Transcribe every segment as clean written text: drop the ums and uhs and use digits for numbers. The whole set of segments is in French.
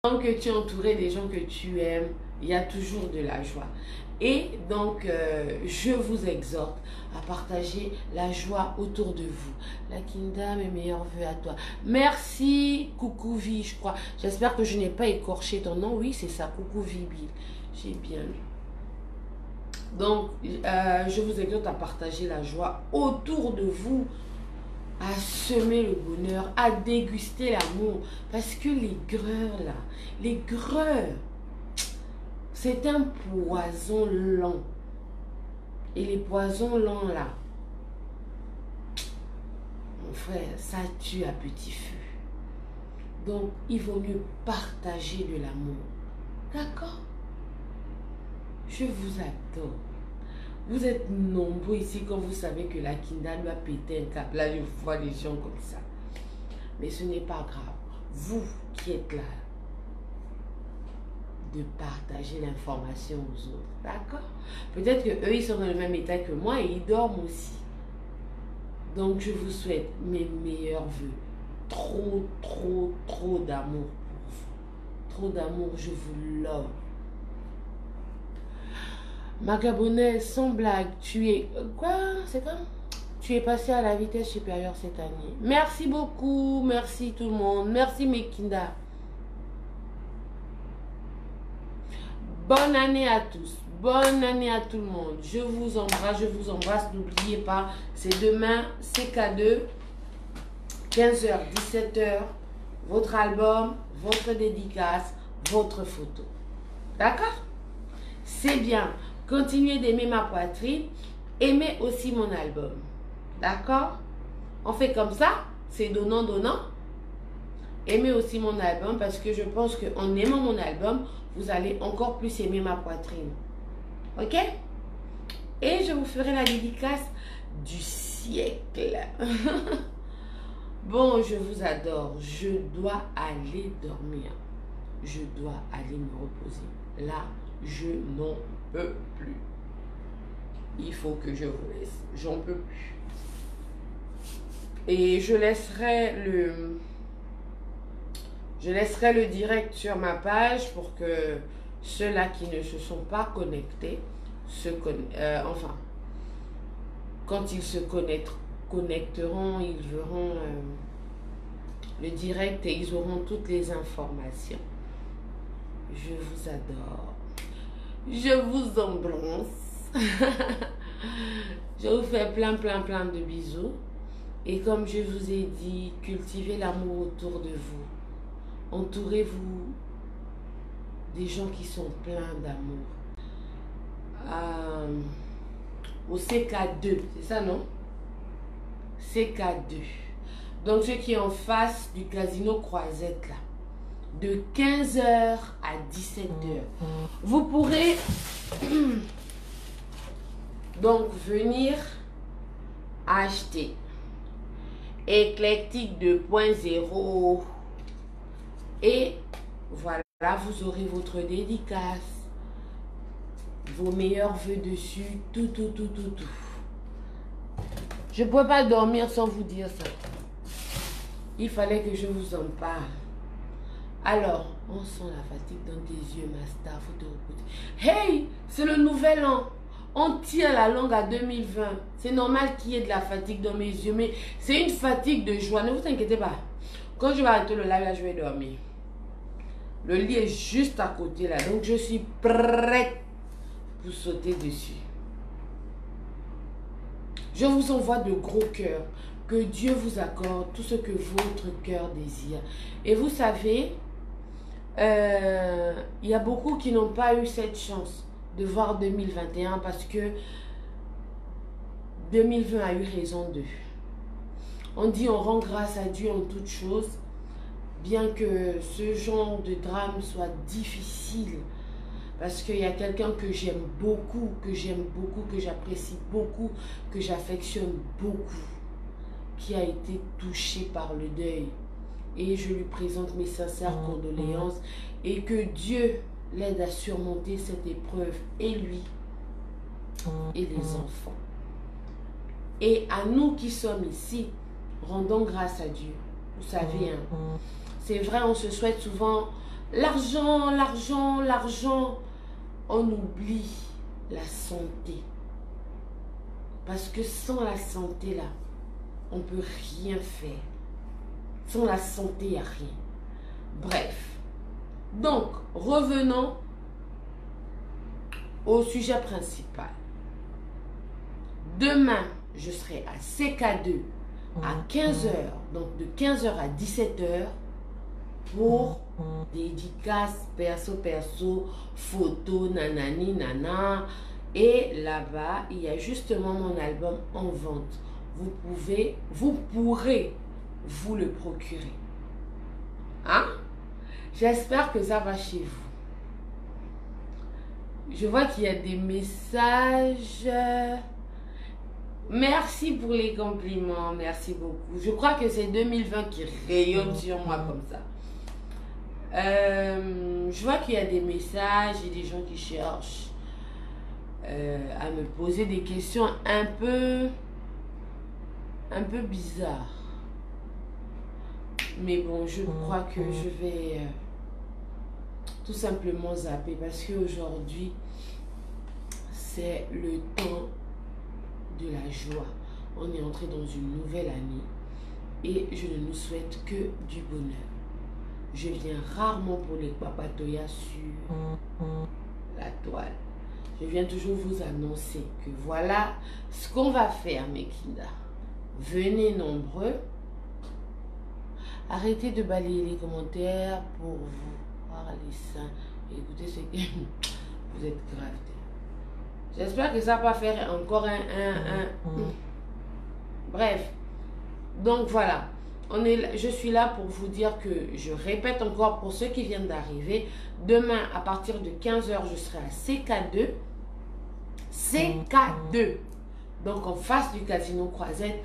Tant que tu es entouré des gens que tu aimes, il y a toujours de la joie. Et donc, je vous exhorte à partager la joie autour de vous. La Kinda, mes meilleurs voeux à toi. Merci, Coucou Vie, je crois. J'espère que je n'ai pas écorché ton nom. Oui, c'est ça, Coucou Vie Bill. J'ai bien lu. Donc, je vous exhorte à partager la joie autour de vous, à semer le bonheur, à déguster l'amour. Parce que les greurs, c'est un poison lent. Et les poisons lents là, mon frère, ça tue à petit feu. Donc, il vaut mieux partager de l'amour. D'accord? Je vous adore. Vous êtes nombreux ici quand vous savez que la Kinda lui a pété un câble. Là, je vois les gens comme ça. Mais ce n'est pas grave. Vous qui êtes là, de partager l'information aux autres. D'accord? Peut-être qu'eux, ils sont dans le même état que moi et ils dorment aussi. Donc, je vous souhaite mes meilleurs vœux. Trop, trop, trop d'amour pour vous. Trop d'amour, je vous love. Ma Gabonaise, sans blague, tu es... Quoi? C'est quoi? Tu es passé à la vitesse supérieure cette année. Merci beaucoup. Merci tout le monde. Merci Mekinda. Bonne année à tous. Bonne année à tout le monde. Je vous embrasse. Je vous embrasse. N'oubliez pas, c'est demain, CK2, 15h, 17h. Votre album, votre dédicace, votre photo. D'accord? C'est bien. Continuez d'aimer ma poitrine. Aimez aussi mon album. D'accord? On fait comme ça. C'est donnant. Aimez aussi mon album parce que je pense qu'en aimant mon album, vous allez encore plus aimer ma poitrine. Ok? Et je vous ferai la dédicace du siècle. Bon, je vous adore. Je dois aller dormir. Je dois aller me reposer. Là, je n'en peux plus. Il faut que je vous laisse. J'en peux plus. Et je laisserai le direct sur ma page pour que ceux-là qui ne se sont pas connectés enfin, quand ils se connecteront, ils verront le direct et ils auront toutes les informations. Je vous adore. Je vous embrasse. Je vous fais plein de bisous. Et comme je vous ai dit, cultivez l'amour autour de vous. Entourez-vous des gens qui sont pleins d'amour. Au CK2, c'est ça, non? CK2. Donc, ce qui est en face du casino Croisette, là. De 15h à 17h. Vous pourrez donc venir acheter Éclectique 2.0 et voilà, vous aurez votre dédicace, vos meilleurs vœux dessus, tout. Je ne peux pas dormir sans vous dire ça. Il fallait que je vous en parle. Alors, on sent la fatigue dans tes yeux, ma star, faut te reposer. Hey, c'est le nouvel an. On tire la langue à 2020. C'est normal qu'il y ait de la fatigue dans mes yeux, mais c'est une fatigue de joie. Ne vous inquiétez pas. Quand je vais arrêter le live, là, je vais dormir. Le lit est juste à côté, là. Donc, je suis prête pour sauter dessus. Je vous envoie de gros cœurs. Que Dieu vous accorde tout ce que votre cœur désire. Et vous savez, il y a beaucoup qui n'ont pas eu cette chance de voir 2021 parce que 2020 a eu raison d'eux. On dit on rend grâce à Dieu en toutes choses, bien que ce genre de drame soit difficile, parce qu'il y a quelqu'un que j'aime beaucoup, que j'apprécie beaucoup, que j'affectionne beaucoup, qui a été touché par le deuil. Et je lui présente mes sincères condoléances et que Dieu l'aide à surmonter cette épreuve, et lui et les enfants. Et à nous qui sommes ici, rendons grâce à Dieu. Vous savez, hein, c'est vrai, on se souhaite souvent L'argent, l'argent, l'argent, on oublie la santé. Parce que sans la santé, là, on ne peut rien faire. Sans la santé, il n'y a rien. Bref. Donc, revenons au sujet principal. Demain, je serai à CK2 à 15 h, donc de 15 h à 17 h pour dédicaces perso, photos, nanani, nana. Et là-bas, il y a justement mon album en vente. Vous pourrez vous le procurer. Hein? J'espère que ça va chez vous. Je vois qu'il y a des messages. Merci pour les compliments. Merci beaucoup. Je crois que c'est 2020 qui rayonne sur moi comme ça. Je vois qu'il y a des messages et des gens qui cherchent à me poser des questions un peu bizarres. Mais bon, je crois que je vais tout simplement zapper parce qu'aujourd'hui, c'est le temps de la joie. On est entré dans une nouvelle année et je ne nous souhaite que du bonheur. Je viens rarement pour les papatoyas sur la toile. Je viens toujours vous annoncer que voilà ce qu'on va faire, mes kinda. Venez nombreux. Arrêtez de balayer les commentaires pour vous voir les seins. Écoutez ce que vous êtes grave. J'espère que ça va pas faire encore Bref. Donc voilà. Je suis là pour vous dire que, je répète encore pour ceux qui viennent d'arriver, demain à partir de 15 h, je serai à CK2. CK2. Donc en face du Casino Croisette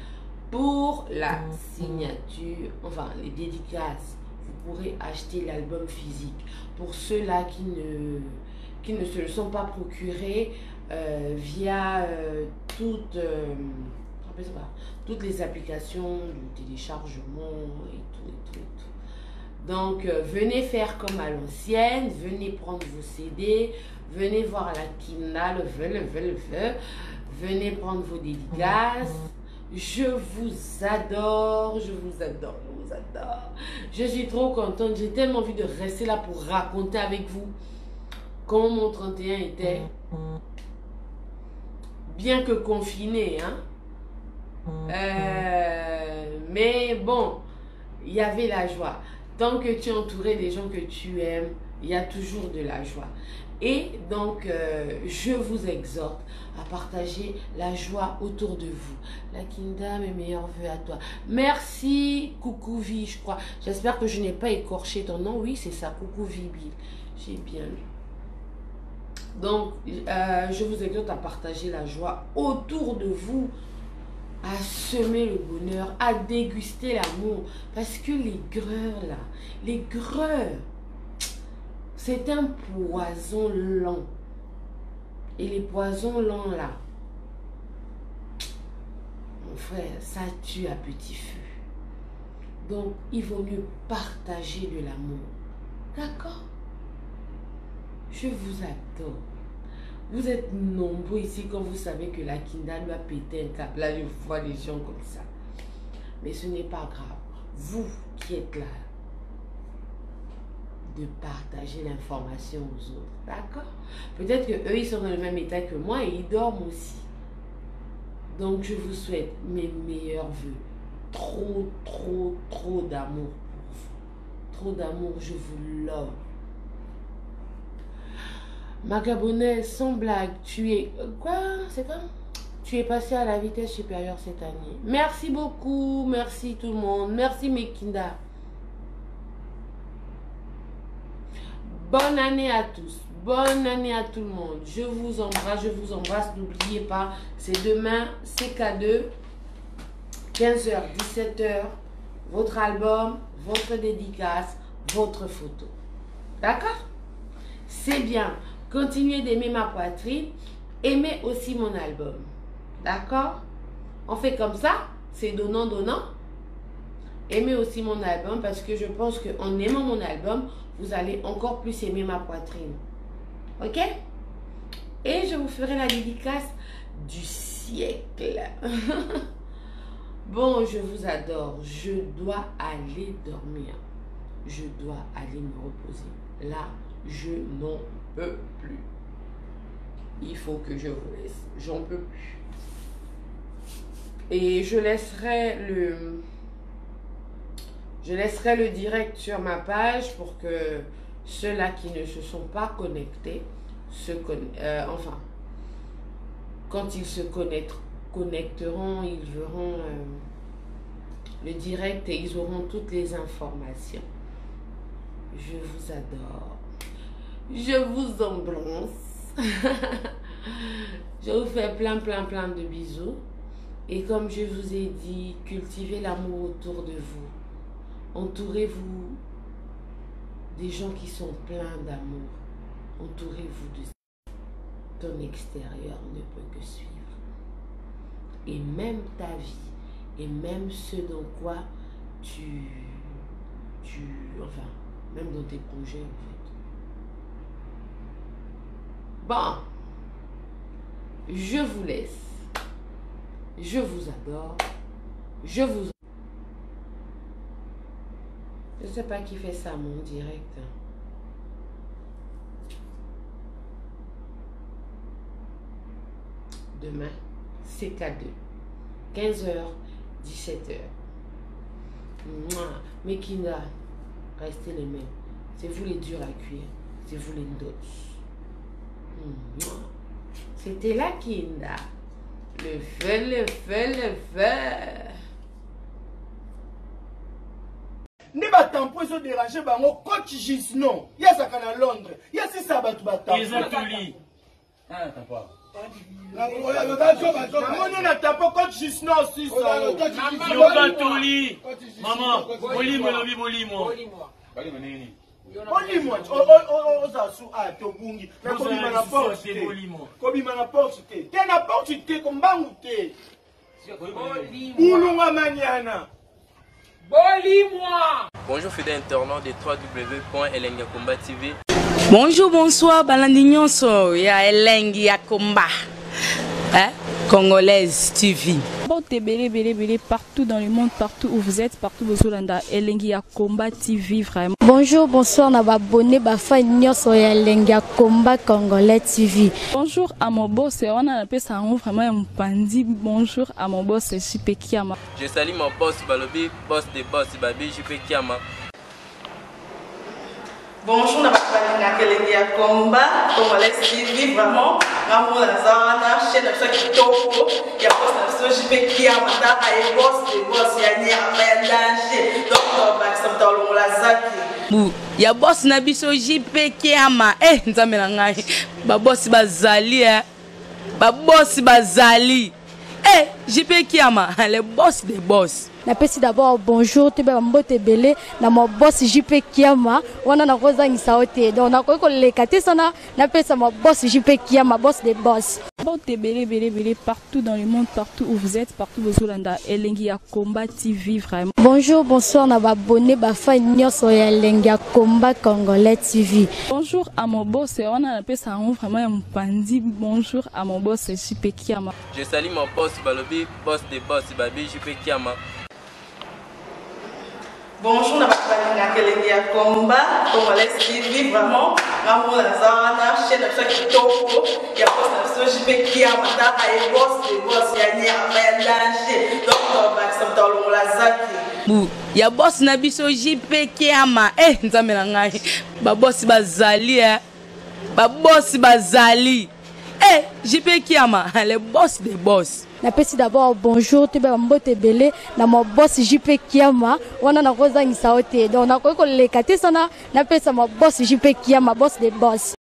pour la signature, enfin les dédicaces. Vous pourrez acheter l'album physique. Pour ceux-là qui ne se le sont pas procurés via toutes les applications de téléchargement et tout. Donc, venez faire comme à l'ancienne, venez prendre vos CD, venez voir la Kinda, le vœu. Venez prendre vos dédicaces. Je vous adore, je vous adore. Je suis trop contente, j'ai tellement envie de rester là pour raconter avec vous comment mon 31 était. Bien que confiné, hein. Mais bon, il y avait la joie. Tant que tu es entouré des gens que tu aimes, il y a toujours de la joie. Et donc, je vous exhorte à partager la joie autour de vous. La Kinda, mes meilleurs voeux à toi. Merci, Coucou Vie, je crois. J'espère que je n'ai pas écorché ton nom. Oui, c'est ça, Coucou Vie Bill. J'ai bien lu. Donc, je vous exhorte à partager la joie autour de vous, à semer le bonheur, à déguster l'amour. Parce que les greurs, là, les greurs, c'est un poison lent. Et les poisons lents, là, mon frère, ça tue à petit feu. Donc, il vaut mieux partager de l'amour. D'accord? Je vous adore. Vous êtes nombreux ici quand vous savez que la Kinda doit péter un câble. Là, je vois les gens comme ça. Mais ce n'est pas grave. Vous qui êtes là, de partager l'information aux autres. D'accord? Peut-être qu'eux, ils sont dans le même état que moi et ils dorment aussi. Donc, je vous souhaite mes meilleurs vœux. Trop d'amour pour vous. Trop d'amour, je vous love. Ma Gabonaise, sans blague, tu es... Quoi? C'est quoi? Tu es passé à la vitesse supérieure cette année. Merci beaucoup. Merci tout le monde. Merci mes Kinda. Bonne année à tous. Bonne année à tout le monde. Je vous embrasse. Je vous embrasse. N'oubliez pas, c'est demain, CK2, 15 h, 17 h. Votre album, votre dédicace, votre photo. D'accord? C'est bien. Continuez d'aimer ma poitrine. Aimez aussi mon album. D'accord? On fait comme ça. C'est donnant. Aimez aussi mon album parce que je pense qu'en aimant mon album, vous allez encore plus aimer ma poitrine. Ok? Et je vous ferai la dédicace du siècle. Bon, je vous adore. Je dois aller dormir. Je dois aller me reposer. Là, je n'en peux plus. Il faut que je vous laisse. J'en peux plus. Et je laisserai le direct sur ma page pour que ceux-là qui ne se sont pas connectés enfin, quand ils se connecteront, ils verront le direct et ils auront toutes les informations. Je vous adore. Je vous embrasse. Je vous fais plein de bisous. Et comme je vous ai dit, cultivez l'amour autour de vous. Entourez-vous des gens qui sont pleins d'amour. Entourez-vous de ça. Ton extérieur ne peut que suivre. Et même ta vie, et même ce dans quoi enfin, même dans tes projets en fait. Bon, je vous laisse. Je vous adore. Je sais pas qui fait ça, mon direct. Demain, CK2. 15h, 17h. Mais Kinda, restez les mêmes. C'est vous les durs à cuire. C'est vous les dos. C'était la Kinda. Le feu. Ne ba tampon ils ont dérangé bango coach Gisnon. Ya ça à Londres. Ya si ça ba tu ba tampon. Ils ont tout lit. Ah, t'as pas. On a tapé coach Gisnon aussi ça. Yo pas tout lit. Maman, bolimo lobi bolimo. Bolimo nini? Bolimo. O za su a to bungi. Na ko bima na porte. Ko bima na porte. Te na porte te ko mbangu te. Bolimo maniana. Bonjour fidèles internautes de www.elengiakomba TV. Bonjour, bonsoir, Balandinionso, ya Elengi Yakomba, Congolaise TV. Partout dans le monde, partout où vous êtes, partout où vous êtes, Elengi Yakomba TV, vraiment. Bonjour, bonsoir, na abonné bafa nyonso ya Elengi Yakomba Congolais TV. Bonjour à mon boss, on a appelé ça vraiment un pandi. Bonjour à mon boss, JP Kiama. Je salue mon boss Balobi, boss de boss Babi, JP Kiama. Bonjour, na Elengi Yakomba Congolais TV, vraiment. Maman la zana, chaîne de chaque topo, il y a boss de JP Kiama, et boss de boss, il y a un danger. Donc, on va la zaki. Ya boss na biso JP Kiama nzambe na ngai ba boss bazali ba boss bazali JP Kiama le boss des boss. Napesi d'abord bonjour te ba mbote belé na mo boss JP Kiama wana na kozangisa ote donc na ko lekate sana napesa mo boss JP Kiama boss des boss. Partout dans le monde, partout où vous êtes, partout où vous êtes, Elengi Yakomba TV, vraiment. Bonjour, bonsoir, na abonné bafa nyonso ya Elengi Yakomba Congolais TV. Bonjour à mon boss, on a appelé ça vraiment un pandi. Bonjour à mon boss, JP Kiama. Je salue mon boss Balobi, boss de boss Babi, JP Kiama. Bonjour, na Elengi Yakomba Congolais TV, vraiment. Maman la zana, chaîne de chaque topo, il y a boss de JP Kiama, et boss de boss, il y a un danger. Donc, on va la zaki. Ya boss na biso JP Kiama nzambe na ngai ba boss bazali ba boss bazali JP Kiama le boss des boss. Napesi d'abord bonjour te ba mbote belé na mo boss JP Kiama wana na kozangisa ote donc na ko lekate sana napesa mo boss JP Kiama boss des boss.